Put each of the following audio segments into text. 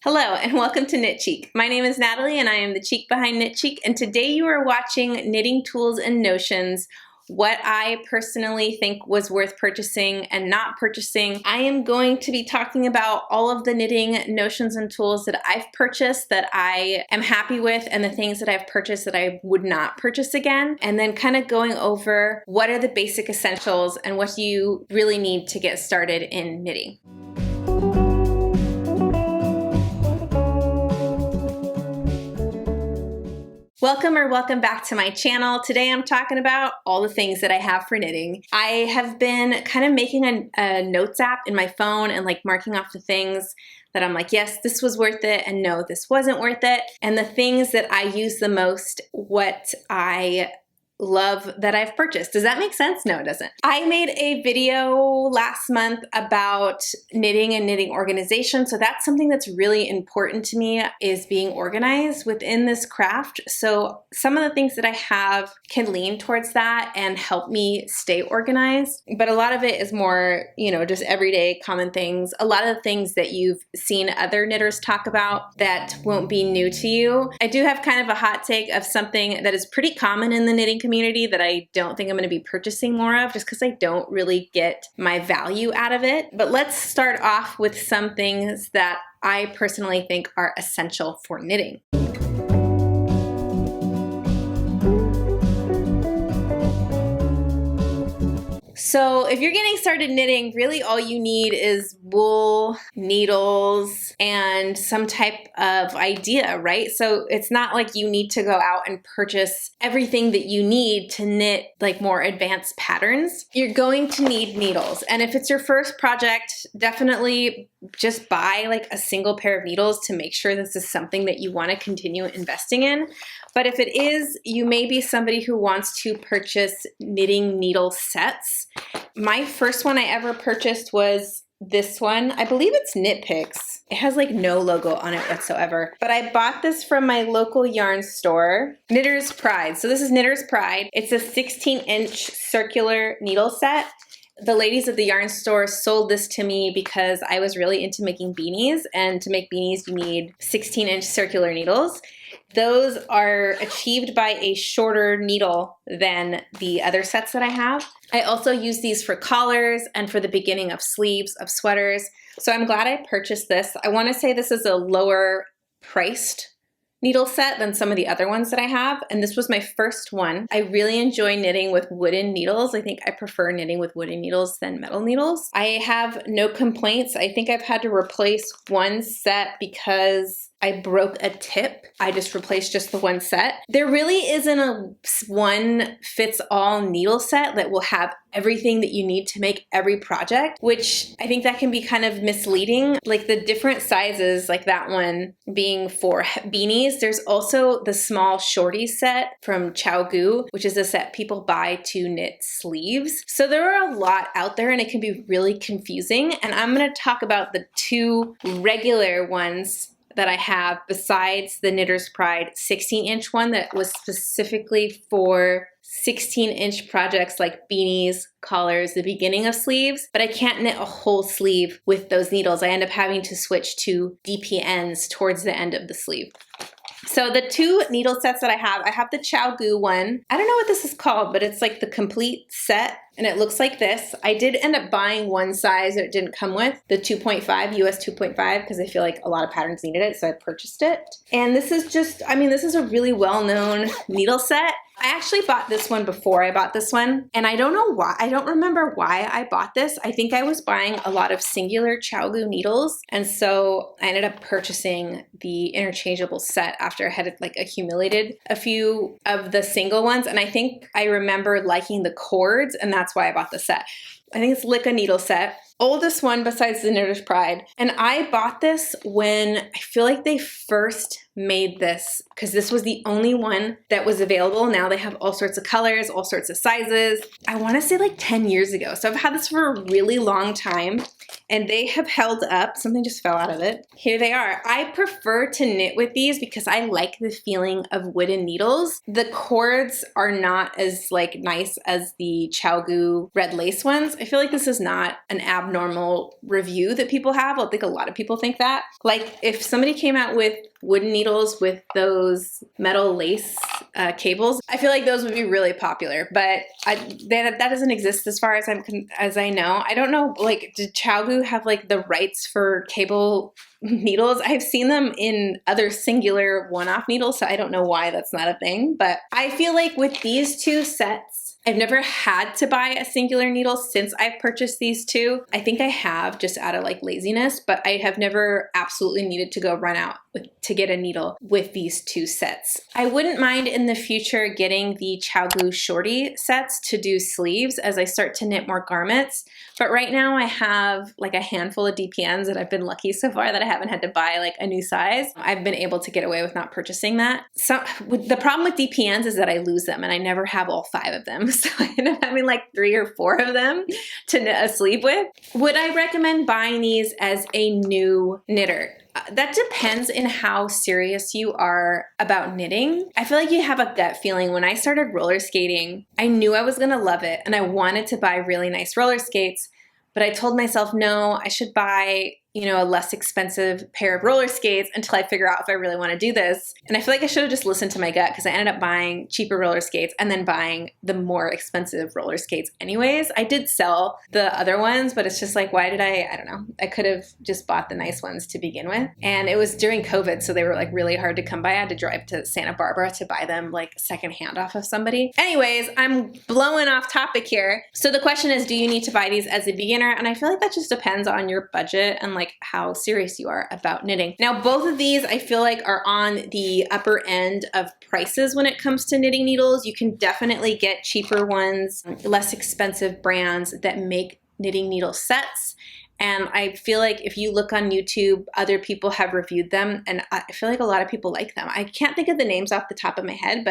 Hello and welcome to Knit Cheek. My name is Natalie and I am the cheek behind Knit Cheek, and today you are watching Knitting Tools and Notions, what I personally think was worth purchasing and not purchasing. I am going to be talking about all of the knitting notions and tools that I've purchased that I am happy with, and the things that I've purchased that I would not purchase again, and then kind of going over what are the basic essentials and what you really need to get started in knitting. Welcome back to my channel. Today I'm talking about all the things that I have for knitting. I have been kind of making a notes app in my phone and like marking off the things that I'm like, yes, this was worth it, and no, this wasn't worth it. And the things that I use the most, what I love that I've purchased. Does that make sense? No, it doesn't. I made a video last month about knitting and knitting organization. So that's something that's really important to me, is being organized within this craft. So some of the things that I have can lean towards that and help me stay organized. But a lot of it is more, just everyday common things. A lot of the things that you've seen other knitters talk about that won't be new to you. I do have kind of a hot take of something that is pretty common in the knitting community that I don't think I'm going to be purchasing more of, just because I don't really get my value out of it. But let's start off with some things that I personally think are essential for knitting. So if you're getting started knitting, really all you need is wool, needles, and some type of idea, right? So it's not like you need to go out and purchase everything that you need to knit like more advanced patterns. You're going to need needles. And if it's your first project, definitely just buy like a single pair of needles to make sure this is something that you want to continue investing in. But if it is, you may be somebody who wants to purchase knitting needle sets. My first one I ever purchased was this one. I believe it's Knit Picks. It has like no logo on it whatsoever. But I bought this from my local yarn store, Knitter's Pride. So this is Knitter's Pride. It's a 16-inch circular needle set. The ladies at the yarn store sold this to me because I was really into making beanies, and to make beanies you need 16-inch circular needles. Those are achieved by a shorter needle than the other sets that I have. I also use these for collars and for the beginning of sleeves of sweaters. So I'm glad I purchased this. I want to say this is a lower priced needle set than some of the other ones that I have, and this was my first one. I really enjoy knitting with wooden needles. I think I prefer knitting with wooden needles than metal needles. I have no complaints. I think I've had to replace one set because I broke a tip. I just replaced just the one set. There really isn't a one fits all needle set that will have everything that you need to make every project, which I think that can be kind of misleading. Like the different sizes, like that one being for beanies. There's also the small shorty set from ChowGoo, which is a set people buy to knit sleeves. So there are a lot out there and it can be really confusing. And I'm going to talk about the two regular ones that I have besides the Knitter's Pride 16-inch one that was specifically for 16-inch projects like beanies, collars, the beginning of sleeves, but I can't knit a whole sleeve with those needles. I end up having to switch to DPNs towards the end of the sleeve. So the two needle sets that I have the ChowGoo one. I don't know what this is called, but it's like the complete set, and it looks like this. I did end up buying one size that it didn't come with, the 2.5, US 2.5, because I feel like a lot of patterns needed it, so I purchased it. And this is just, this is a really well-known needle set. I actually bought this one before I bought this one, and I don't know why. I don't remember why I bought this. I think I was buying a lot of singular ChowGoo needles, and so I ended up purchasing the interchangeable set after I had like accumulated a few of the single ones, and I think I remember liking the cords, and that's why I bought the set. I think it's Licka needle set. Oldest one besides the Knitter's Pride. And I bought this when I feel like they first made this, because this was the only one that was available. Now they have all sorts of colors, all sorts of sizes. I want to say like 10 years ago. So I've had this for a really long time, and they have held up. Something just fell out of it. Here they are. I prefer to knit with these because I like the feeling of wooden needles. The cords are not as like nice as the ChowGoo red lace ones. I feel like this is not an abnormal review that people have. I think a lot of people think that. Like if somebody came out with wooden needles with those metal lace cables, I feel like those would be really popular, but that doesn't exist as far as I know. I don't know, like, did ChowGoo have like the rights for cable needles? I've seen them in other singular one-off needles, so I don't know why that's not a thing. But I feel like with these two sets, I've never had to buy a singular needle since I've purchased these two. I think I have, just out of like laziness, but I have never absolutely needed to go run out to get a needle with these two sets. I wouldn't mind in the future getting the ChowGoo Shorty sets to do sleeves as I start to knit more garments. But right now I have like a handful of DPNs, and I've been lucky so far that I haven't had to buy like a new size. I've been able to get away with not purchasing that. So the problem with DPNs is that I lose them and I never have all 5 of them. So I end up having like 3 or 4 of them to knit a sleeve with. Would I recommend buying these as a new knitter? That depends in how serious you are about knitting. I feel like you have a gut feeling. When I started roller skating, I knew I was gonna love it and I wanted to buy really nice roller skates, but I told myself, no, I should buy, you know, a less expensive pair of roller skates until I figure out if I really want to do this. And I feel like I should have just listened to my gut, because I ended up buying cheaper roller skates and then buying the more expensive roller skates anyways. I did sell the other ones, but it's just like, why did I don't know. I could have just bought the nice ones to begin with. And it was during COVID, so they were like really hard to come by. I had to drive to Santa Barbara to buy them like secondhand off of somebody. Anyways, I'm blowing off topic here. So the question is, do you need to buy these as a beginner? And I feel like that just depends on your budget and like how serious you are about knitting. Now, both of these I feel like are on the upper end of prices when it comes to knitting needles. You can definitely get cheaper ones, less expensive brands that make knitting needle sets. And I feel like if you look on YouTube, other people have reviewed them, and I feel like a lot of people like them. I can't think of the names off the top of my head,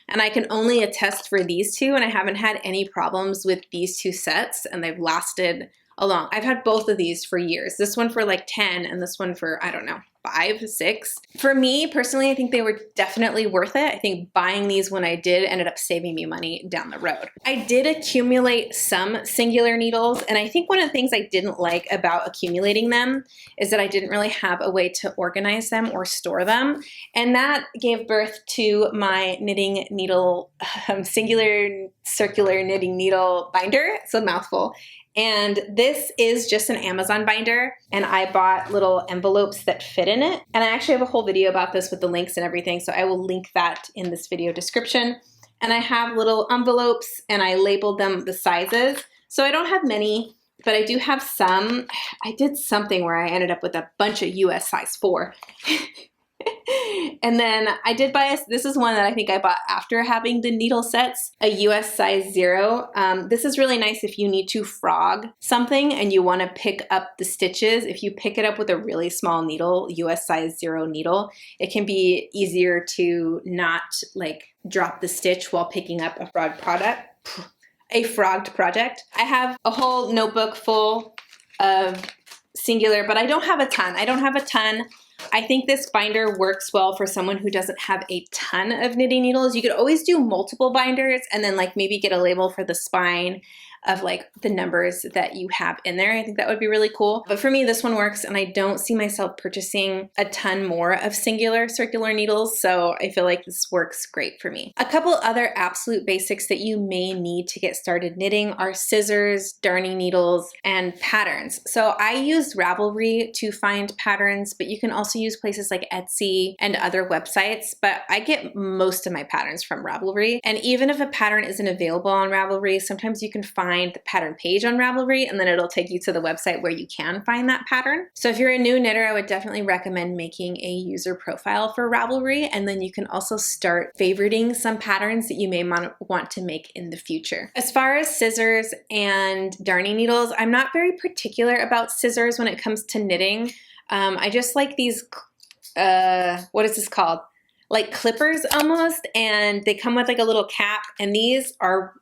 and I can only attest for these two, and I haven't had any problems with these two sets, and they've lasted along. I've had both of these for years. This one for like 10 and this one for, I don't know, 5, 6. For me personally, I think they were definitely worth it. I think buying these when I did ended up saving me money down the road. I did accumulate some singular needles, and I think one of the things I didn't like about accumulating them is that I didn't really have a way to organize them or store them. And that gave birth to my knitting needle, singular circular knitting needle binder. It's a mouthful. And this is just an Amazon binder, and I bought little envelopes that fit in it. And I actually have a whole video about this with the links and everything, so I will link that in this video description. And I have little envelopes, and I labeled them the sizes. So I don't have many, but I do have some. I did something where I ended up with a bunch of US size 4. And then I did buy this is one that I think I bought after having the needle sets, a US size 0. This is really nice if you need to frog something and you want to pick up the stitches. If you pick it up with a really small needle, US size 0 needle, it can be easier to not like drop the stitch while picking up a frogged project. I have a whole notebook full of singular, but I don't have a ton. I think this binder works well for someone who doesn't have a ton of knitting needles. You could always do multiple binders and then like maybe get a label for the spine of like the numbers that you have in there. I think that would be really cool. But for me, this one works, and I don't see myself purchasing a ton more of singular circular needles, so I feel like this works great for me. A couple other absolute basics that you may need to get started knitting are scissors, darning needles, and patterns. So I used Ravelry to find patterns, but you can also use places like Etsy and other websites, but I get most of my patterns from Ravelry. And even if a pattern isn't available on Ravelry, sometimes you can find the pattern page on Ravelry, and then it'll take you to the website where you can find that pattern. So if you're a new knitter, I would definitely recommend making a user profile for Ravelry, and then you can also start favoriting some patterns that you may want to make in the future. As far as scissors and darning needles, I'm not very particular about scissors when it comes to knitting. I just like these, what is this called? Like clippers almost, and they come with like a little cap, and these are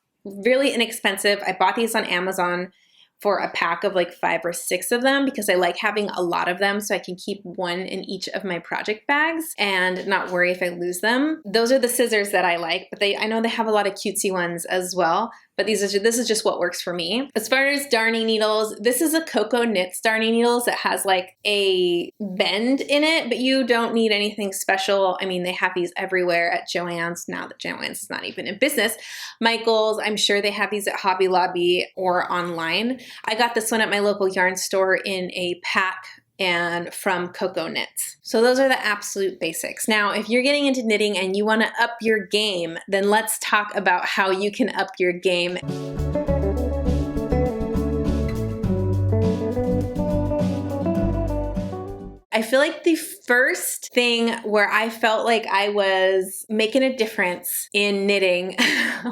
really inexpensive. I bought these on Amazon for a pack of like 5 or 6 of them because I like having a lot of them so I can keep one in each of my project bags and not worry if I lose them. Those are the scissors that I like, but I know they have a lot of cutesy ones as well. but this is just what works for me. As far as darning needles, this is a Coco Knits darning needles that has like a bend in it, but you don't need anything special. I mean, they have these everywhere at Joann's, now that Joann's is not even in business. Michael's, I'm sure they have these at Hobby Lobby or online. I got this one at my local yarn store in a pack and from Coco Knits. So those are the absolute basics. Now, if you're getting into knitting and you want to up your game, then let's talk about how you can up your game. I feel like the first thing where I felt like I was making a difference in knitting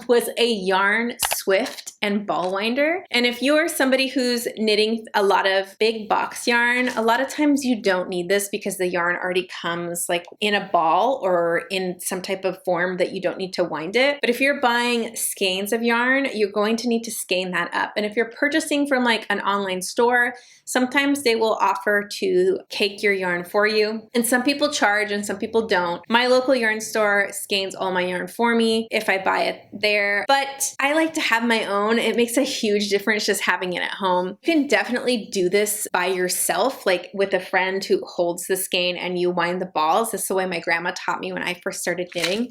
was a yarn swift and ball winder. And if you're somebody who's knitting a lot of big box yarn, a lot of times you don't need this because the yarn already comes like in a ball or in some type of form that you don't need to wind it. But if you're buying skeins of yarn, you're going to need to skein that up. And if you're purchasing from like an online store, sometimes they will offer to cake your yarn for you. And some people charge and some people don't. My local yarn store skeins all my yarn for me if I buy it there. But I like to have my own. It makes a huge difference just having it at home. You can definitely do this by yourself, like with a friend who holds the skein and you wind the balls. This is the way my grandma taught me when I first started knitting.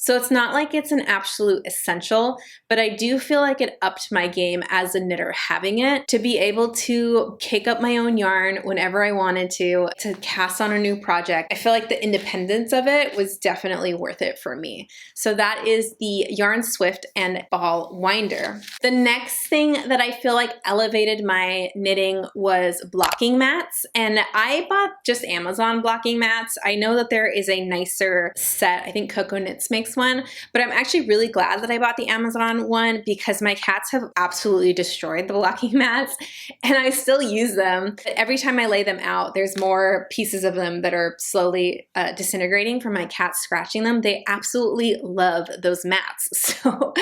So it's not like it's an absolute essential, but I do feel like it upped my game as a knitter having it, to be able to cake up my own yarn whenever I wanted to cast on a new project. I feel like the independence of it was definitely worth it for me. So that is the Yarn Swift and Ball Winder. The next thing that I feel like elevated my knitting was blocking mats. And I bought just Amazon blocking mats. I know that there is a nicer set. I think Coco Knits makes one, but I'm actually really glad that I bought the Amazon one because my cats have absolutely destroyed the blocking mats and I still use them. But every time I lay them out, there's more pieces of them that are slowly disintegrating from my cats scratching them. They absolutely love those mats. So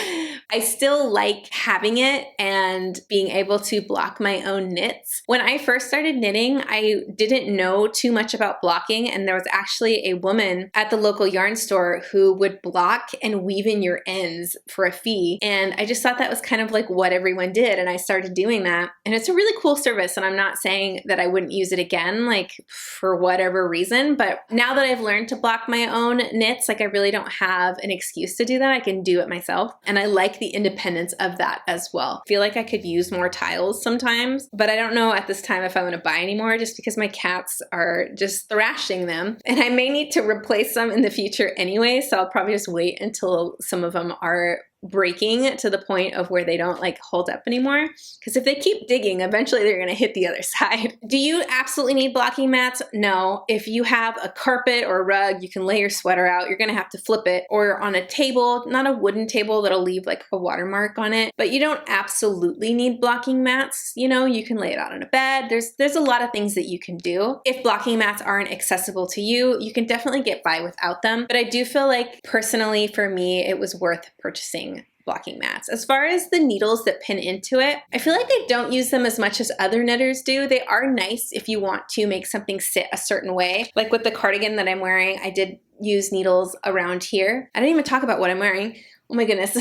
I still like having it and being able to block my own knits. When I first started knitting, I didn't know too much about blocking, and there was actually a woman at the local yarn store who would block and weave in your ends for a fee. And I just thought that was kind of like what everyone did. And I started doing that. And it's a really cool service. And I'm not saying that I wouldn't use it again, like for whatever reason. But now that I've learned to block my own knits, like I really don't have an excuse to do that. I can do it myself. And I like the independence of that as well. I feel like I could use more tiles sometimes, but I don't know at this time if I want to buy any more just because my cats are just thrashing them. And I may need to replace them in the future anyway. So I'll probably just wait until some of them are breaking to the point of where they don't like hold up anymore. Because if they keep digging, eventually they're going to hit the other side. Do you absolutely need blocking mats? No. If you have a carpet or a rug, you can lay your sweater out. You're going to have to flip it, or on a table, not a wooden table that'll leave like a watermark on it. But you don't absolutely need blocking mats. You know, you can lay it out on a bed. There's a lot of things that you can do. If blocking mats aren't accessible to you, you can definitely get by without them. But I do feel like personally for me, it was worth purchasing blocking mats. As far as the needles that pin into it, I feel like I don't use them as much as other knitters do. They are nice if you want to make something sit a certain way. Like with the cardigan that I'm wearing, I did use needles around here. I didn't even talk about what I'm wearing. Oh my goodness.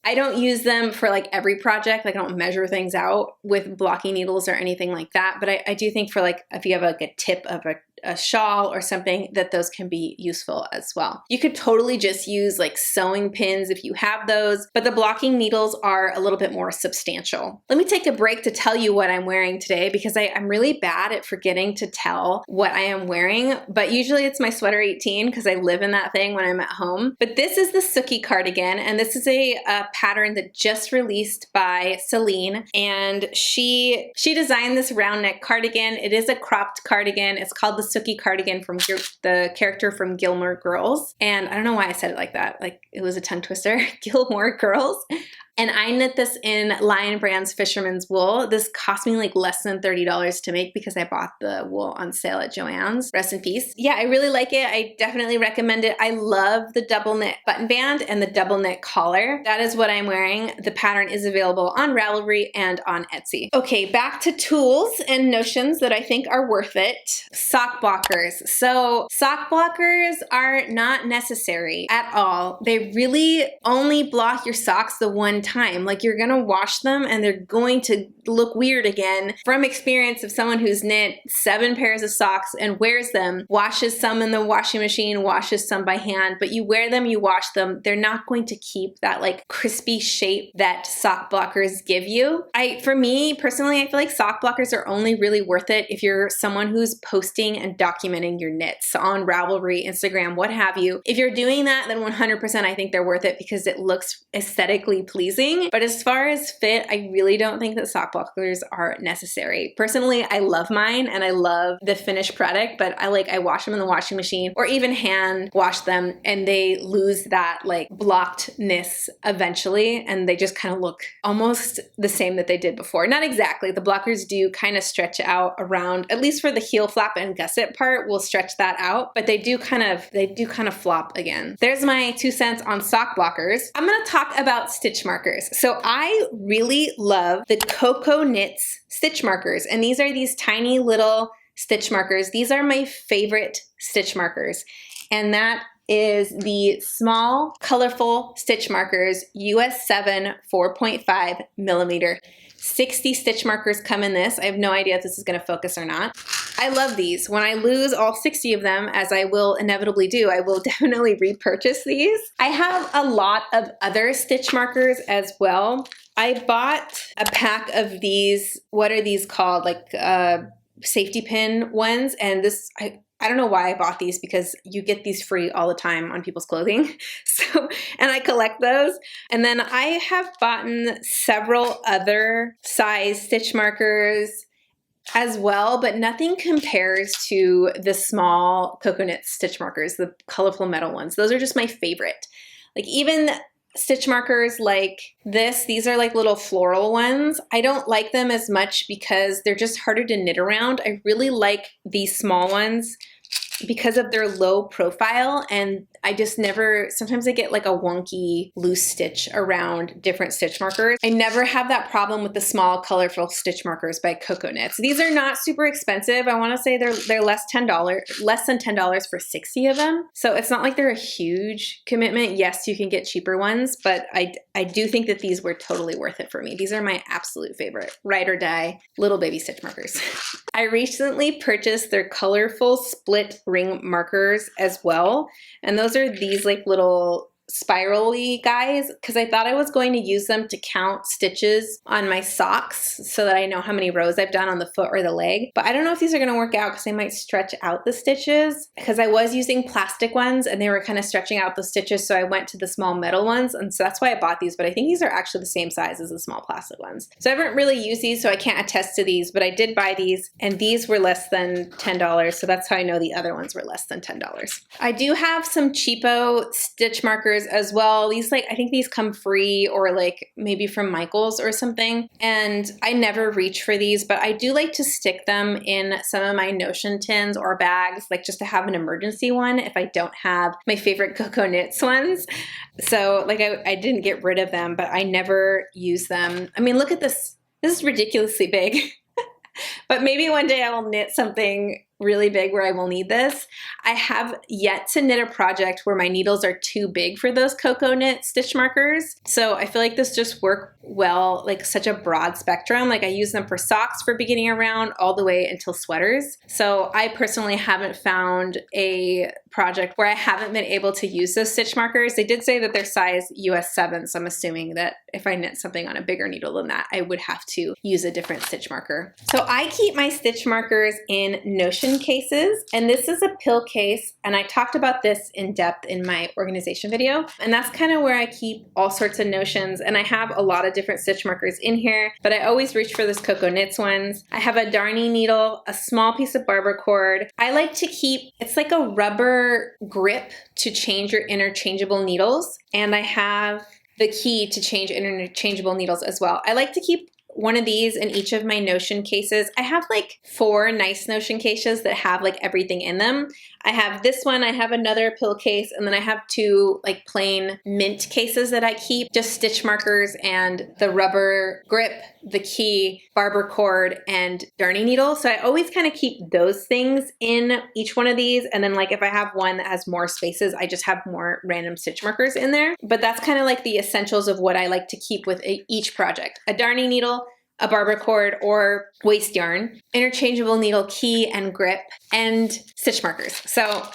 I don't use them for like every project. Like I don't measure things out with blocking needles or anything like that. But I do think for like, if you have like a tip of a shawl or something, that those can be useful as well. You could totally just use like sewing pins if you have those, but the blocking needles are a little bit more substantial. Let me take a break to tell you what I'm wearing today because I'm really bad at forgetting to tell what I am wearing, but usually it's my sweater 18 because I live in that thing when I'm at home. But this is the Sookie cardigan, and this is a pattern that just released by Celine, and she designed this round neck cardigan. It is a cropped cardigan. It's called the Sookie cardigan from the character from Gilmore Girls. And I don't know why I said it like that. Like it was a tongue twister. Gilmore Girls. And I knit this in Lion Brand's Fisherman's Wool. This cost me like less than $30 to make because I bought the wool on sale at Joann's. Rest in peace. Yeah, I really like it. I definitely recommend it. I love the double knit button band and the double knit collar. That is what I'm wearing. The pattern is available on Ravelry and on Etsy. Okay, back to tools and notions that I think are worth it. Sock blockers. So sock blockers are not necessary at all. They really only block your socks the one time. Like, you're gonna wash them and they're going to look weird again. From experience of someone who's knit 7 pairs of socks and wears them, washes some in the washing machine, washes some by hand, but you wear them, you wash them, they're not going to keep that like crispy shape that sock blockers give you. For me personally, I feel like sock blockers are only really worth it if you're someone who's posting and documenting your knits on Ravelry, Instagram, what have you. If you're doing that, then 100% I think they're worth it because it looks aesthetically pleasing. But as far as fit, I really don't think that sock blockers are necessary. Personally, I love mine and I love the finished product, but I wash them in the washing machine or even hand wash them and they lose that like blockedness eventually and they just kind of look almost the same that they did before. Not exactly. The blockers do kind of stretch out around, at least for the heel flap and gusset part, will stretch that out, but they do kind of flop again. There's my 2 cents on sock blockers. I'm going to talk about stitch markers. So I really love the Coco Knits stitch markers, and these are these tiny little stitch markers. These are my favorite stitch markers, and that is the small, colorful stitch markers, US 7 4.5 millimeter. 60 stitch markers come in this. I have no idea if this is going to focus or not. I love these. When I lose all 60 of them, as I will inevitably do, I will definitely repurchase these. I have a lot of other stitch markers as well. I bought a pack of these, what are these called? Like safety pin ones. And this, I don't know why I bought these because you get these free all the time on people's clothing. So, and I collect those. And then I have bought several other size stitch markers as well, but nothing compares to the small Coco Knit stitch markers, the colorful metal ones. Those are just my favorite. Like even stitch markers like this, these are like little floral ones. I don't like them as much because they're just harder to knit around. I really like these small ones because of their low profile, and I just never, sometimes I get like a wonky loose stitch around different stitch markers. I never have that problem with the small colorful stitch markers by Coco Knits. These are not super expensive. I want to say they're less than $10 for 60 of them. So it's not like they're a huge commitment. Yes, you can get cheaper ones, but I do think that these were totally worth it for me. These are my absolute favorite ride or die little baby stitch markers. I recently purchased their colorful split ring markers as well. And those are these like little spirally guys because I thought I was going to use them to count stitches on my socks so that I know how many rows I've done on the foot or the leg. But I don't know if these are going to work out because they might stretch out the stitches because I was using plastic ones and they were kind of stretching out the stitches. So I went to the small metal ones, and so that's why I bought these. But I think these are actually the same size as the small plastic ones. So I haven't really used these, so I can't attest to these, but I did buy these and these were less than $10. So that's how I know the other ones were less than $10. I do have some cheapo stitch markers as well. These I think these come free or like maybe from Michael's or something. And I never reach for these, but I do like to stick them in some of my Notion tins or bags, like just to have an emergency one if I don't have my favorite Coco Knits ones. So like I didn't get rid of them, but I never use them. I mean, look at this. This is ridiculously big. But maybe one day I will knit something really big where I will need this. I have yet to knit a project where my needles are too big for those Coco Knit stitch markers. So I feel like this just worked well, like such a broad spectrum. Like I use them for socks for beginning around all the way until sweaters. So I personally haven't found a project where I haven't been able to use those stitch markers. They did say that they're size US 7, so I'm assuming that if I knit something on a bigger needle than that, I would have to use a different stitch marker. So I keep my stitch markers in Notion cases, and this is a pill case, and I talked about this in depth in my organization video, and that's kind of where I keep all sorts of notions, and I have a lot of different stitch markers in here, but I always reach for those Coco Knits ones. I have a darning needle, a small piece of barber cord. I like to keep, it's like a rubber grip to change your interchangeable needles, and I have the key to change interchangeable needles as well. I like to keep one of these in each of my Notion cases. I have like 4 nice Notion cases that have like everything in them. I have this one, I have another pill case, and then I have 2 like plain mint cases that I keep, just stitch markers and the rubber grip, the key, barber cord, and darning needle. So I always kind of keep those things in each one of these. And then like if I have one that has more spaces, I just have more random stitch markers in there. But that's kind of like the essentials of what I like to keep with each project. A darning needle, a barber cord or waste yarn, interchangeable needle key and grip, and stitch markers. So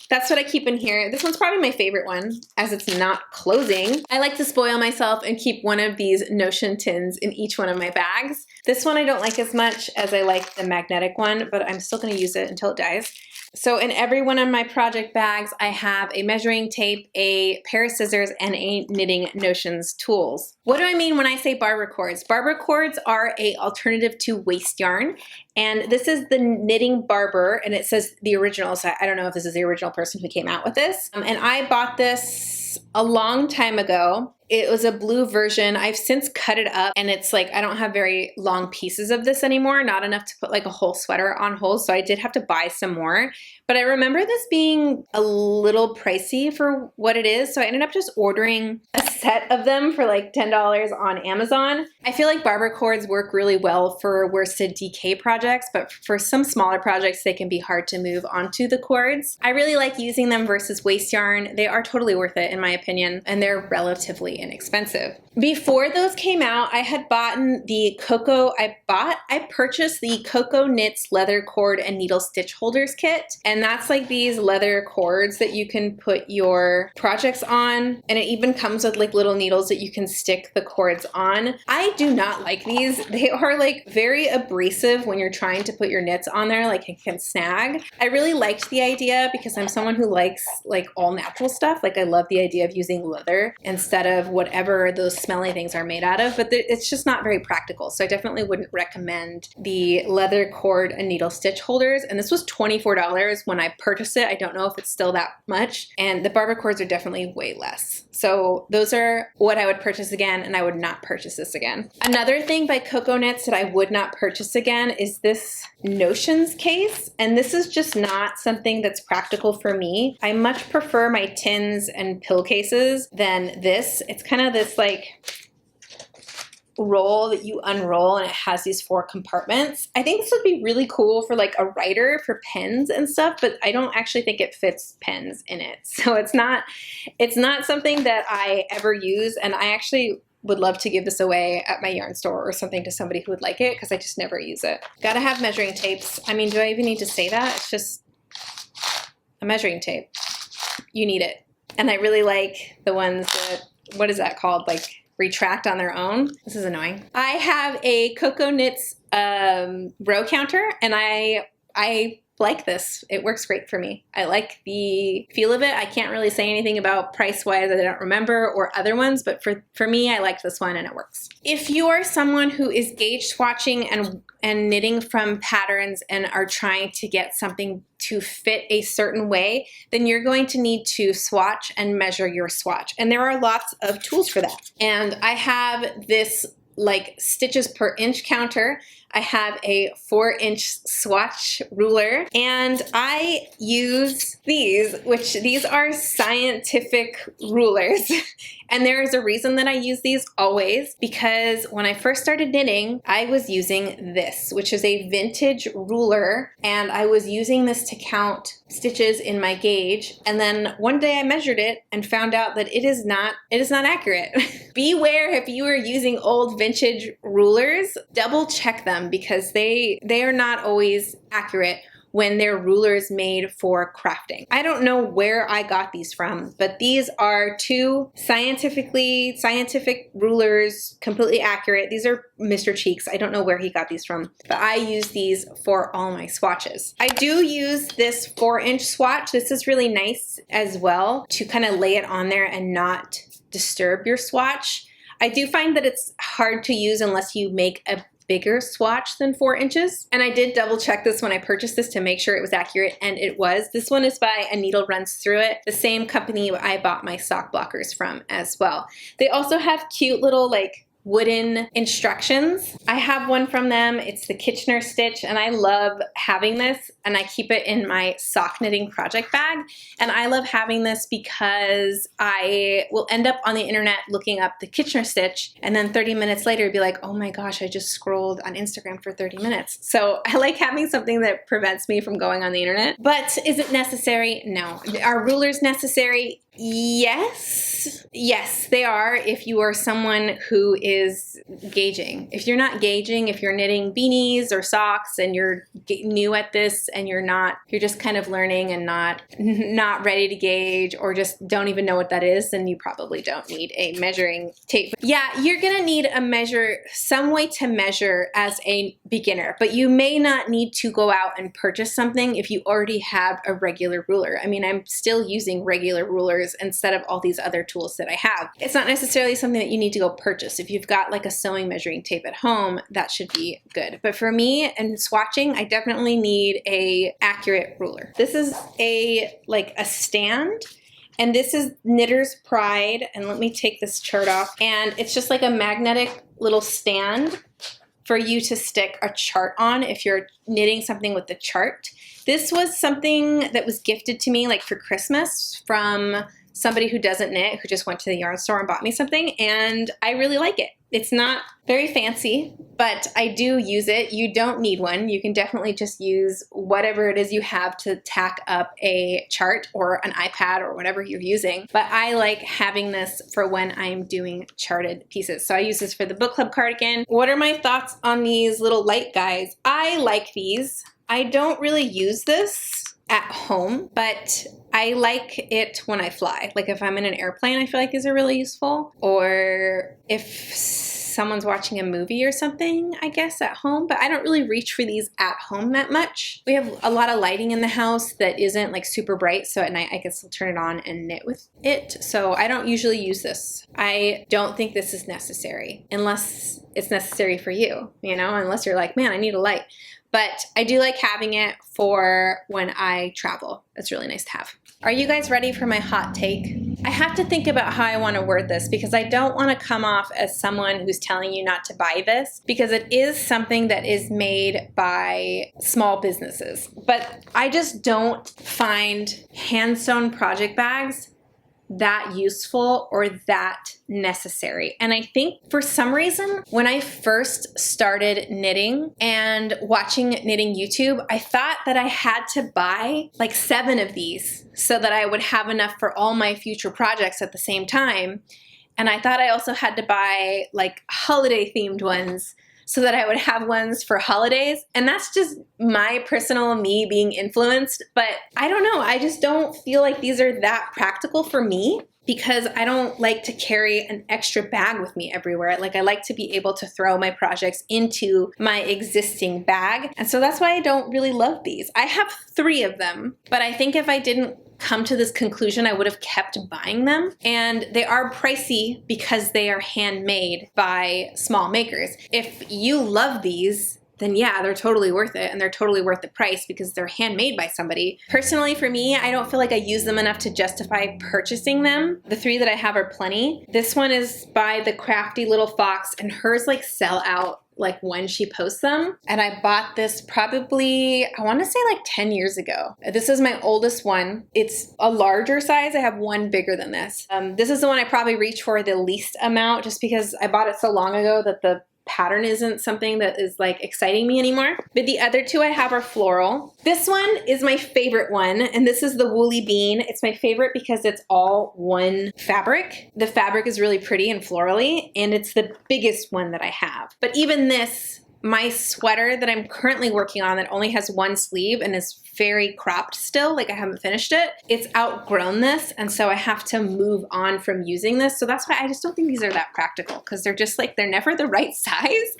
that's what I keep in here. This one's probably my favorite one as it's not closing. I like to spoil myself and keep one of these Notion tins in each one of my bags. This one I don't like as much as I like the magnetic one, but I'm still gonna use it until it dies. So in every one of my project bags, I have a measuring tape, a pair of scissors, and a knitting Notions tools. What do I mean when I say barber cords? Barber cords are an alternative to waste yarn. And this is the Knitting Barber, and it says the original, so I don't know if this is the original person who came out with this. And I bought this a long time ago. It was a blue version. I've since cut it up and it's like, I don't have very long pieces of this anymore, not enough to put like a whole sweater on hold. So I did have to buy some more, but I remember this being a little pricey for what it is. So I ended up just ordering a set of them for like $10 on Amazon. I feel like barber cords work really well for worsted DK projects, but for some smaller projects, they can be hard to move onto the cords. I really like using them versus waste yarn. They are totally worth it in my opinion, and they're relatively inexpensive. Before those came out, I had bought the I purchased the Coco Knits leather cord and needle stitch holders kit. And that's like these leather cords that you can put your projects on. And it even comes with like little needles that you can stick the cords on. I do not like these. They are like very abrasive when you're trying to put your knits on there, like it can snag. I really liked the idea because I'm someone who likes like all natural stuff. Like I love the idea of using leather instead of whatever those smelly things are made out of, but it's just not very practical. So I definitely wouldn't recommend the leather cord and needle stitch holders. And this was $24 when I purchased it. I don't know if it's still that much. And the barber cords are definitely way less. So those are what I would purchase again, and I would not purchase this again. Another thing by Coco Knits that I would not purchase again is this Notions case. And this is just not something that's practical for me. I much prefer my tins and pill cases than this. It's kind of this like roll that you unroll and it has these 4 compartments. I think this would be really cool for like a writer for pens and stuff, but I don't actually think it fits pens in it. So it's not something that I ever use, and I actually would love to give this away at my yarn store or something to somebody who would like it because I just never use it. Gotta have measuring tapes. I mean, do I even need to say that? It's just a measuring tape. You need it. And I really like the ones that, what is that called? Like retract on their own. This is annoying. I have a Coco Knits row counter, and I like this. It works great for me. I like the feel of it. I can't really say anything about price-wise that I don't remember or other ones, but for me, I like this one and it works. If you are someone who is gauge swatching and knitting from patterns and are trying to get something to fit a certain way, then you're going to need to swatch and measure your swatch. And there are lots of tools for that. And I have this like stitches per inch counter. I have a 4-inch swatch ruler, and I use these are scientific rulers. And there is a reason that I use these always, because when I first started knitting, I was using this, which is a vintage ruler, and I was using this to count stitches in my gauge. And then one day I measured it and found out that it is not accurate. Beware if you are using old vintage rulers, double check them because they are not always accurate when they're rulers made for crafting. I don't know where I got these from, but these are 2 scientific rulers, completely accurate. These are Mr. Cheeks. I don't know where he got these from, but I use these for all my swatches. I do use this 4-inch swatch. This is really nice as well to kind of lay it on there and not disturb your swatch. I do find that it's hard to use unless you make bigger swatch than 4 inches. And I did double check this when I purchased this to make sure it was accurate, and it was. This one is by A Needle Runs Through It, the same company I bought my sock blockers from as well. They also have cute little like wooden instructions. I have one from them. It's the Kitchener stitch, and I love having this, and I keep it in my sock knitting project bag. And I love having this because I will end up on the internet looking up the Kitchener stitch, and then 30 minutes later be like, oh my gosh, I just scrolled on Instagram for 30 minutes. So I like having something that prevents me from going on the internet. But is it necessary? No. Are rulers necessary? Yes. Yes, they are if you are someone who is gauging. If you're not gauging, if you're knitting beanies or socks and you're new at this and you're just kind of learning and not ready to gauge, or just don't even know what that is, then you probably don't need a measuring tape. Yeah, you're gonna need some way to measure as a beginner, but you may not need to go out and purchase something if you already have a regular ruler. I mean, I'm still using regular rulers instead of all these other tools that I have. It's not necessarily something that you need to go purchase. If you've got like a sewing measuring tape at home, that should be good. But for me and swatching, I definitely need a accurate ruler. This is a stand, and this is Knitter's Pride. And let me take this chart off. And it's just like a magnetic little stand for you to stick a chart on if you're knitting something with the chart. This was something that was gifted to me like for Christmas from somebody who doesn't knit, who just went to the yarn store and bought me something, and I really like it. It's not very fancy, but I do use it. You don't need one. You can definitely just use whatever it is you have to tack up a chart or an iPad or whatever you're using. But I like having this for when I'm doing charted pieces. So I use this for the book club cardigan. What are my thoughts on these little light guys? I like these. I don't really use this at home, but I like it when I fly. Like if I'm in an airplane, I feel like these are really useful. Or if someone's watching a movie or something, I guess at home, but I don't really reach for these at home that much. We have a lot of lighting in the house that isn't like super bright, so at night I can still turn it on and knit with it. So I don't usually use this. I don't think this is necessary unless it's necessary for you, unless you're like, man, I need a light. But I do like having it for when I travel. It's really nice to have. Are you guys ready for my hot take? I have to think about how I want to word this because I don't want to come off as someone who's telling you not to buy this, because it is something that is made by small businesses. But I just don't find hand-sewn project bags that useful or that necessary. And I think for some reason, when I first started knitting and watching knitting YouTube, I thought that I had to buy like 7 of these so that I would have enough for all my future projects at the same time. And I thought I also had to buy like holiday themed ones so that I would have ones for holidays. And that's just my personal me being influenced. But I don't know, I just don't feel like these are that practical for me because I don't like to carry an extra bag with me everywhere. Like I like to be able to throw my projects into my existing bag. And so that's why I don't really love these. I have 3 of them, but I think if I didn't come to this conclusion, I would have kept buying them. And they are pricey because they are handmade by small makers. If you love these, then yeah, they're totally worth it, and they're totally worth the price because they're handmade by somebody. Personally, for me, I don't feel like I use them enough to justify purchasing them. The 3 that I have are plenty. This one is by the Crafty Little Fox, and hers like sell out like when she posts them. And I bought this probably, I want to say like 10 years ago. This is my oldest one. It's a larger size. I have one bigger than this. This is the one I probably reach for the least amount just because I bought it so long ago that the pattern isn't something that is like exciting me anymore. But the other 2 I have are floral. This one is my favorite one, and this is the Woolly Bean. It's my favorite because it's all one fabric. The fabric is really pretty and florally, and it's the biggest one that I have. But even this, my sweater that I'm currently working on that only has one sleeve and is very cropped still, like I haven't finished it. It's outgrown this, and so I have to move on from using this. So that's why I just don't think these are that practical, because they're just like, they're never the right size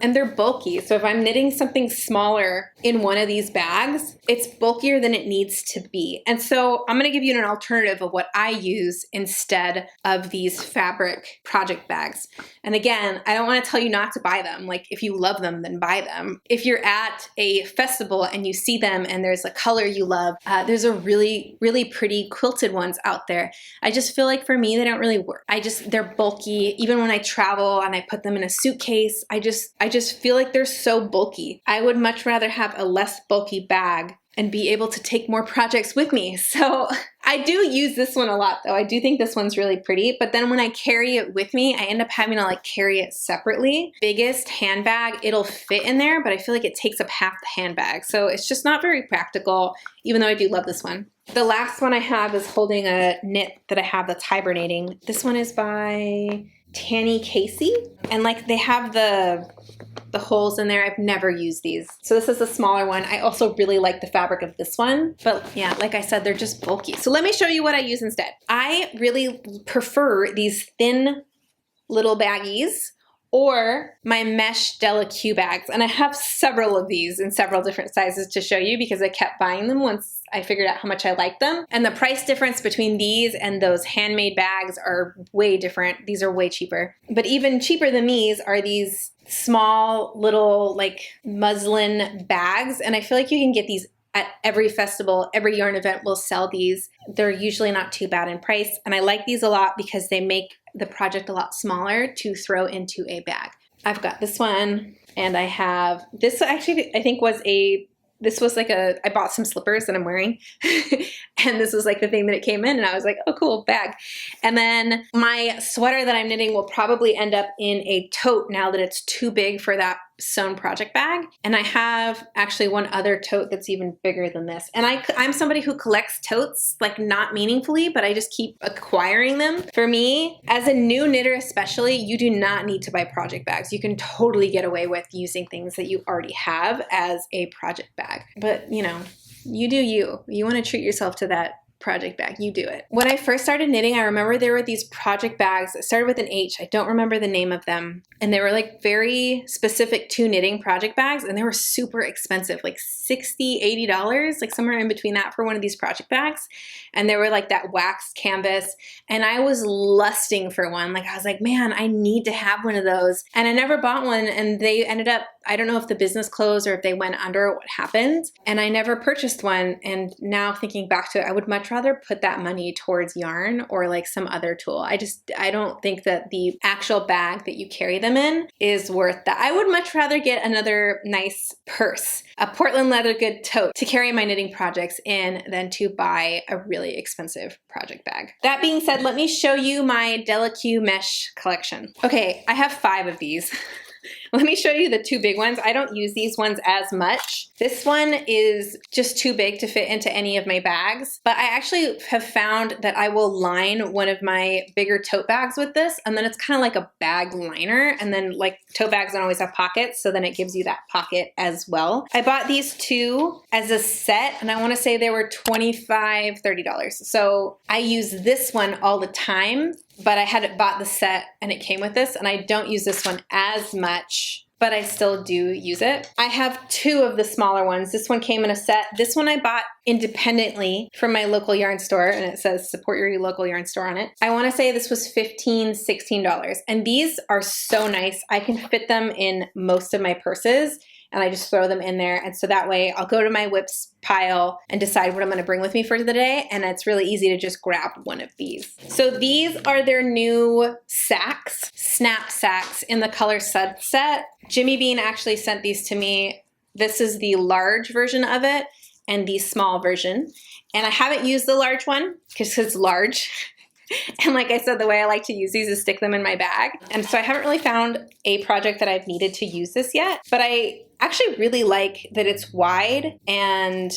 and they're bulky. So if I'm knitting something smaller in one of these bags, it's bulkier than it needs to be. And so I'm gonna give you an alternative of what I use instead of these fabric project bags. And again, I don't wanna tell you not to buy them. Like, if you love them, then buy them. If you're at a festival and you see them and there's a color you love, there's a really, really pretty quilted ones out there. I just feel like for me, they don't really work. They're bulky. Even when I travel and I put them in a suitcase, I just feel like they're so bulky. I would much rather have a less bulky bag and be able to take more projects with me. So I do use this one a lot though. I do think this one's really pretty, but then when I carry it with me, I end up having to like carry it separately. Biggest handbag, it'll fit in there, but I feel like it takes up half the handbag. So it's just not very practical, even though I do love this one. The last one I have is holding a knit that I have that's hibernating. This one is by Tanny Casey, and like they have the holes in there. I've never used these. So this is a smaller one. I also really like the fabric of this one, but yeah, like I said, they're just bulky. So let me show you what I use instead. I really prefer these thin little baggies or my mesh Della Q bags. And I have several of these in several different sizes to show you because I kept buying them once I figured out how much I like them. And the price difference between these and those handmade bags are way different. These are way cheaper. But even cheaper than these are these small little like muslin bags. And I feel like you can get these at every festival. Every yarn event will sell these. They're usually not too bad in price. And I like these a lot because they make the project a lot smaller to throw into a bag. I've got this one, and I have this. Actually, I think this was like I bought some slippers that I'm wearing and this was like the thing that it came in, and I was like, oh cool, bag. And then my sweater that I'm knitting will probably end up in a tote now that it's too big for that sewn project bag. And I have actually one other tote that's even bigger than this. And I'm somebody who collects totes, like not meaningfully, but I just keep acquiring them. For me, as a new knitter especially, you do not need to buy project bags. You can totally get away with using things that you already have as a project bag. But you know, you do you. You want to treat yourself to that project bag, you do it. When I first started knitting, I remember there were these project bags that started with an H. I don't remember the name of them. And they were like very specific to knitting project bags, and they were super expensive, like $60, $80, like somewhere in between that for one of these project bags. And they were like that waxed canvas, and I was lusting for one. Like I was like, man, I need to have one of those. And I never bought one, and they ended up, I don't know if the business closed or if they went under or what happened, and I never purchased one. And now thinking back to it, I would much rather put that money towards yarn or like some other tool. I don't think that the actual bag that you carry them in is worth that. I would much rather get another nice purse, a Portland leather good tote to carry my knitting projects in than to buy a really expensive project bag. That being said, let me show you my Della Q mesh collection. Okay, I have 5 of these. Let me show you the 2 big ones. I don't use these ones as much. This one is just too big to fit into any of my bags, but I actually have found that I will line one of my bigger tote bags with this, and then it's kind of like a bag liner, and then like tote bags don't always have pockets, so then it gives you that pocket as well. I bought these 2 as a set, and I want to say they were $25, $30. So I use this one all the time, but I hadn't bought the set and it came with this, and I don't use this one as much, but I still do use it. I have 2 of the smaller ones. This one came in a set. This one I bought independently from my local yarn store, and it says support your local yarn store on it. I want to say this was $15, $16, and these are so nice. I can fit them in most of my purses, and I just throw them in there. And so that way I'll go to my whips pile and decide what I'm gonna bring with me for the day. And it's really easy to just grab one of these. So these are their new sacks, snap sacks in the color Sunset. Jimmy Bean actually sent these to me. This is the large version of it and the small version. And I haven't used the large one because it's large. And like I said, the way I like to use these is stick them in my bag. And so I haven't really found a project that I've needed to use this yet, but I actually really like that it's wide and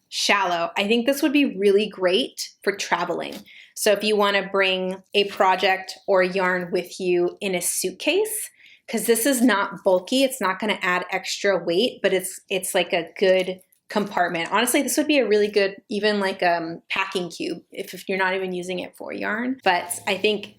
shallow. I think this would be really great for traveling. So if you want to bring a project or yarn with you in a suitcase, because this is not bulky, it's not going to add extra weight, but it's like a good compartment. Honestly, this would be a really good, even like packing cube if you're not even using it for yarn. But I think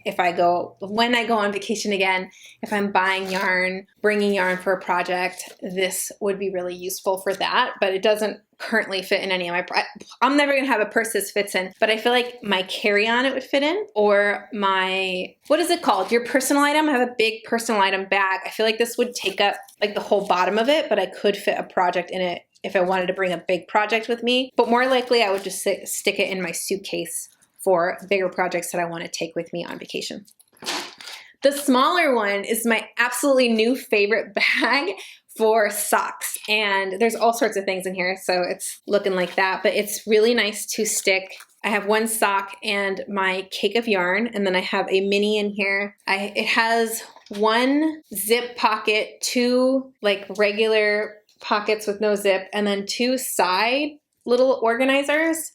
when I go on vacation again, if I'm buying yarn, bringing yarn for a project, this would be really useful for that. But it doesn't currently fit in any of my, I'm never gonna have a purse this fits in, but I feel like my carry-on it would fit in, or my, what is it called? Your personal item. I have a big personal item bag. I feel like this would take up like the whole bottom of it, but I could fit a project in it if I wanted to bring a big project with me. But more likely I would just stick it in my suitcase for bigger projects that I want to take with me on vacation. The smaller one is my absolutely new favorite bag for socks. And there's all sorts of things in here, so it's looking like that, but it's really nice to stick. I have one sock and my cake of yarn, and then I have a mini in here. It has one zip pocket, two like regular pockets with no zip, and then two side little organizers.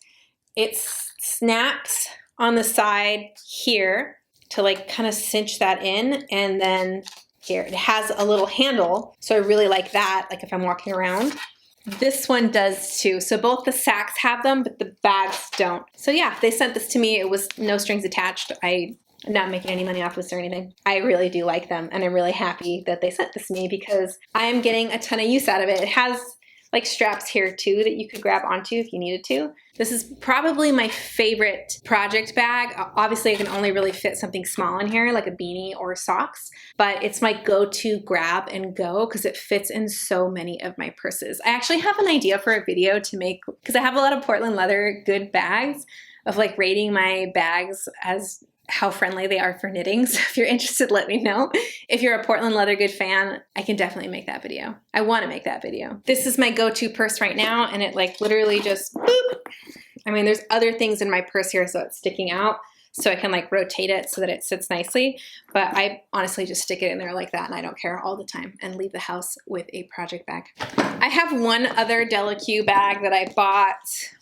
It snaps on the side here to like kind of cinch that in, and then here it has a little handle, so I really like that, like if I'm walking around. This one does too, so both the sacks have them, but the bags don't. So yeah, they sent this to me. It was no strings attached. I'm not making any money off this or anything. I really do like them, and I'm really happy that they sent this to me because I am getting a ton of use out of it. It has like straps here too that you could grab onto if you needed to. This is probably my favorite project bag. Obviously I can only really fit something small in here, like a beanie or socks, but it's my go-to grab and go because it fits in so many of my purses. I actually have an idea for a video to make, because I have a lot of Portland leather good bags, of like rating my bags as how friendly they are for knitting. So if you're interested, let me know. If you're a Portland Leather Good fan, I can definitely make that video. I want to make that video. This is my go-to purse right now, and it like literally just boop. I mean, there's other things in my purse here, so it's sticking out, so I can like rotate it so that it sits nicely. But I honestly just stick it in there like that, and I don't care, all the time, and leave the house with a project bag. I have one other Delaque bag that I bought.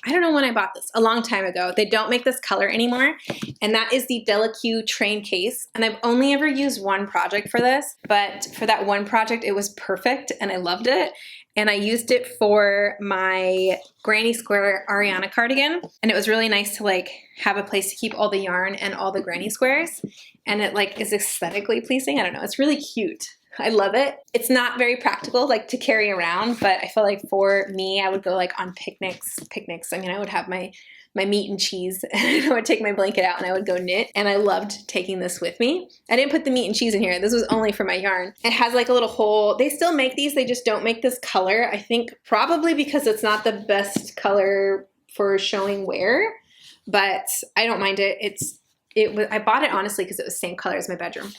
I don't know when I bought this, a long time ago. They don't make this color anymore, and that is the Delaque train case. And I've only ever used one project for this, but for that one project, it was perfect, and I loved it. And I used it for my Granny Square Ariana cardigan. And it was really nice to like have a place to keep all the yarn and all the granny squares. And it like is aesthetically pleasing. I don't know, it's really cute. I love it. It's not very practical like to carry around, but I feel like for me, I would go like on picnics. I mean, I would have my meat and cheese, and I would take my blanket out and I would go knit, and I loved taking this with me. I didn't put the meat and cheese in here. This was only for my yarn. It has like a little hole. They still make these, they just don't make this color. I think probably because it's not the best color for showing wear, but I don't mind it. I bought it honestly because it was the same color as my bedroom.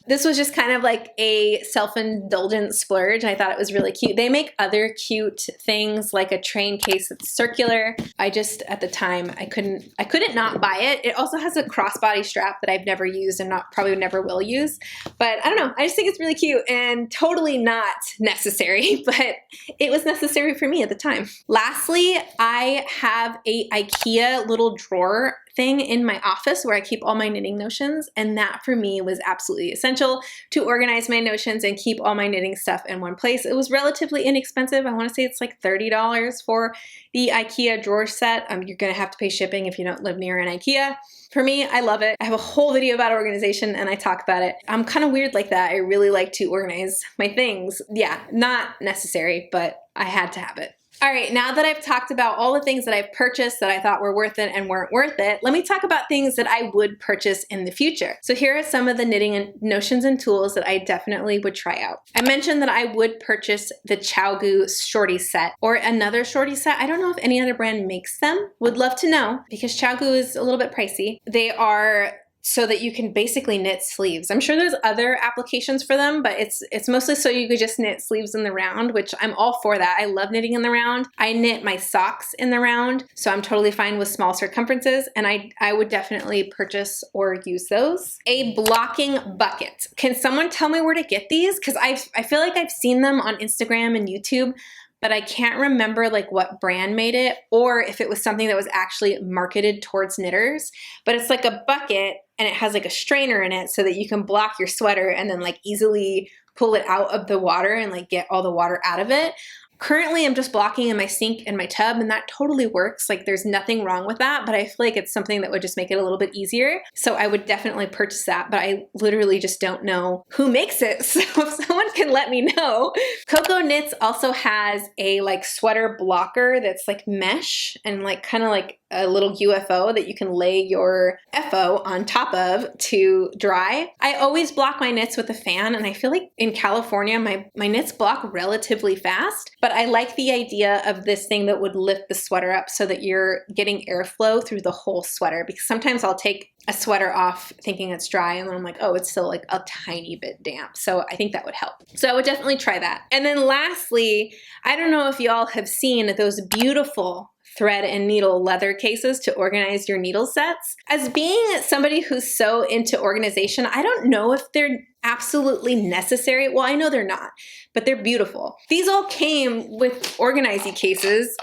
This was just kind of like a self-indulgent splurge. I thought it was really cute. They make other cute things like a train case that's circular. I just, at the time, I couldn't not buy it. It also has a crossbody strap that I've never used and probably never will use. But I don't know, I just think it's really cute and totally not necessary, but it was necessary for me at the time. Lastly, I have a IKEA little drawer thing in my office where I keep all my knitting notions, and that for me was absolutely essential to organize my notions and keep all my knitting stuff in one place. It was relatively inexpensive. I want to say it's like $30 for the IKEA drawer set. You're gonna have to pay shipping if you don't live near an IKEA. For me, I love it. I have a whole video about organization and I talk about it. I'm kind of weird like that. I really like to organize my things. Yeah, not necessary, but I had to have it. All right, now that I've talked about all the things that I've purchased that I thought were worth it and weren't worth it, let me talk about things that I would purchase in the future. So here are some of the knitting notions and tools that I definitely would try out. I mentioned that I would purchase the ChowGoo shorty set or another shorty set. I don't know if any other brand makes them. Would love to know because ChowGoo is a little bit pricey. They are so that you can basically knit sleeves. I'm sure there's other applications for them, but it's mostly so you could just knit sleeves in the round, which I'm all for that. I love knitting in the round. I knit my socks in the round, so I'm totally fine with small circumferences, and I would definitely purchase or use those. A blocking bucket. Can someone tell me where to get these? Because I feel like I've seen them on Instagram and YouTube, but I can't remember like what brand made it or if it was something that was actually marketed towards knitters. But it's like a bucket and it has like a strainer in it so that you can block your sweater and then like easily pull it out of the water and like get all the water out of it. Currently, I'm just blocking in my sink and my tub, and that totally works. Like, there's nothing wrong with that, but I feel like it's something that would just make it a little bit easier. So I would definitely purchase that, but I literally just don't know who makes it. So if someone can let me know. Coco Knits also has a like sweater blocker that's like mesh and like kind of like a little UFO that you can lay your FO on top of to dry. I always block my knits with a fan, and I feel like in California, my knits block relatively fast, but I like the idea of this thing that would lift the sweater up so that you're getting airflow through the whole sweater, because sometimes I'll take a sweater off thinking it's dry, and then I'm like, oh, it's still like a tiny bit damp. So I think that would help. So I would definitely try that. And then lastly, I don't know if y'all have seen those beautiful thread and needle leather cases to organize your needle sets. As being somebody who's so into organization, I don't know if they're absolutely necessary. Well, I know they're not, but they're beautiful. These all came with organizing cases.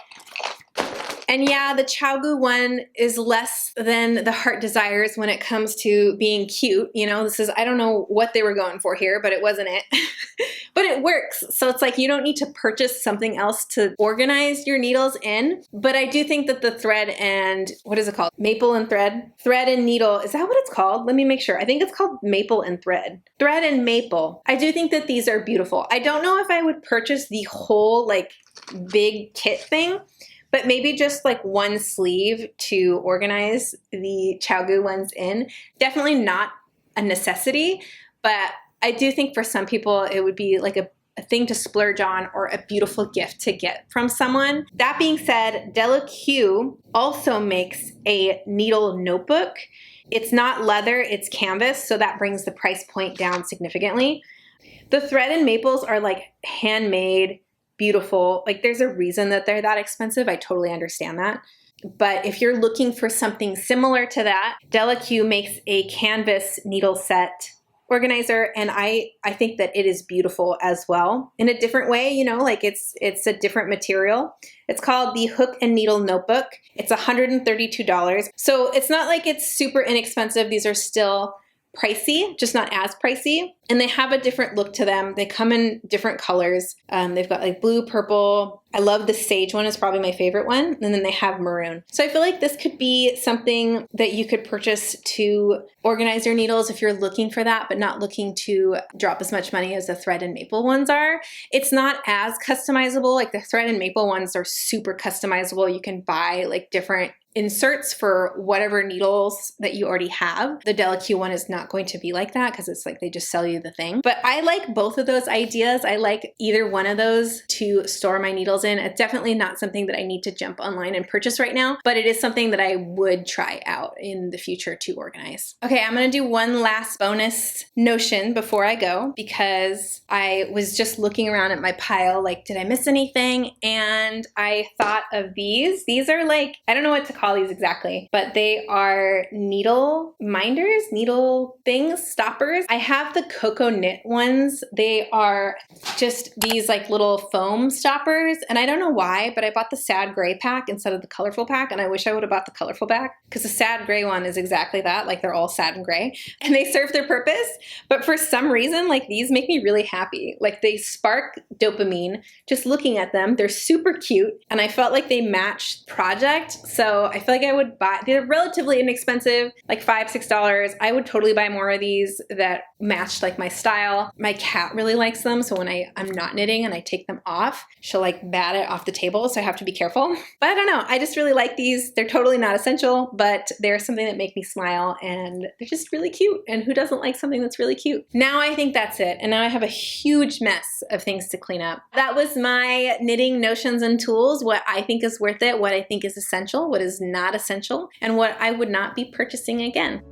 And yeah, the ChiaoGoo one is less than the heart desires when it comes to being cute. You know, I don't know what they were going for here, but it wasn't it. But it works. So it's like you don't need to purchase something else to organize your needles in. But I do think that the thread and, what is it called? Maple and thread? Thread and needle. Is that what it's called? Let me make sure. I think it's called maple and thread. Thread and maple. I do think that these are beautiful. I don't know if I would purchase the whole like big kit thing, but maybe just like one sleeve to organize the ChiaoGoo ones in. Definitely not a necessity, but I do think for some people it would be like a thing to splurge on or a beautiful gift to get from someone. That being said, Della Q also makes a needle notebook. It's not leather, it's canvas, so that brings the price point down significantly. The thread and maples are like handmade, beautiful. Like there's a reason that they're that expensive. I totally understand that. But if you're looking for something similar to that, Della Q makes a canvas needle set organizer, and I think that it is beautiful as well in a different way. You know, like it's a different material. It's called the Hook and Needle Notebook. It's $132. So it's not like it's super inexpensive. These are still pricey, just not as pricey. And they have a different look to them. They come in different colors. They've got like blue, purple. I love the sage one, is probably my favorite one. And then they have maroon. So I feel like this could be something that you could purchase to organize your needles if you're looking for that, but not looking to drop as much money as the thread and maple ones are. It's not as customizable. Like the thread and maple ones are super customizable. You can buy like different inserts for whatever needles that you already have. The Della Q one is not going to be like that because it's like they just sell you the thing. But I like both of those ideas. I like either one of those to store my needles in. It's definitely not something that I need to jump online and purchase right now, but it is something that I would try out in the future to organize. Okay, I'm gonna do one last bonus notion before I go, because I was just looking around at my pile, like, did I miss anything? And I thought of these. These are like, I don't know what to call these exactly, but they are needle minders, needle things, stoppers. I have the Coco Knit ones. They are just these like little foam stoppers, and I don't know why, but I bought the sad gray pack instead of the colorful pack, and I wish I would have bought the colorful pack, because the sad gray one is exactly that, like they're all sad and gray, and they serve their purpose. But for some reason, like these make me really happy. Like they spark dopamine just looking at them. They're super cute, and I felt like they matched project, so I feel like I would buy. They're relatively inexpensive, like $5, $6. I would totally buy more of these that matched like my style. My cat really likes them, so when I'm not knitting and I take them off, she'll like bat it off the table, so I have to be careful. But I don't know, I just really like these. They're totally not essential, but they're something that make me smile, and they're just really cute. And who doesn't like something that's really cute? Now I think that's it, and now I have a huge mess of things to clean up. That was my knitting notions and tools, what I think is worth it, what I think is essential, what is not essential, and what I would not be purchasing again.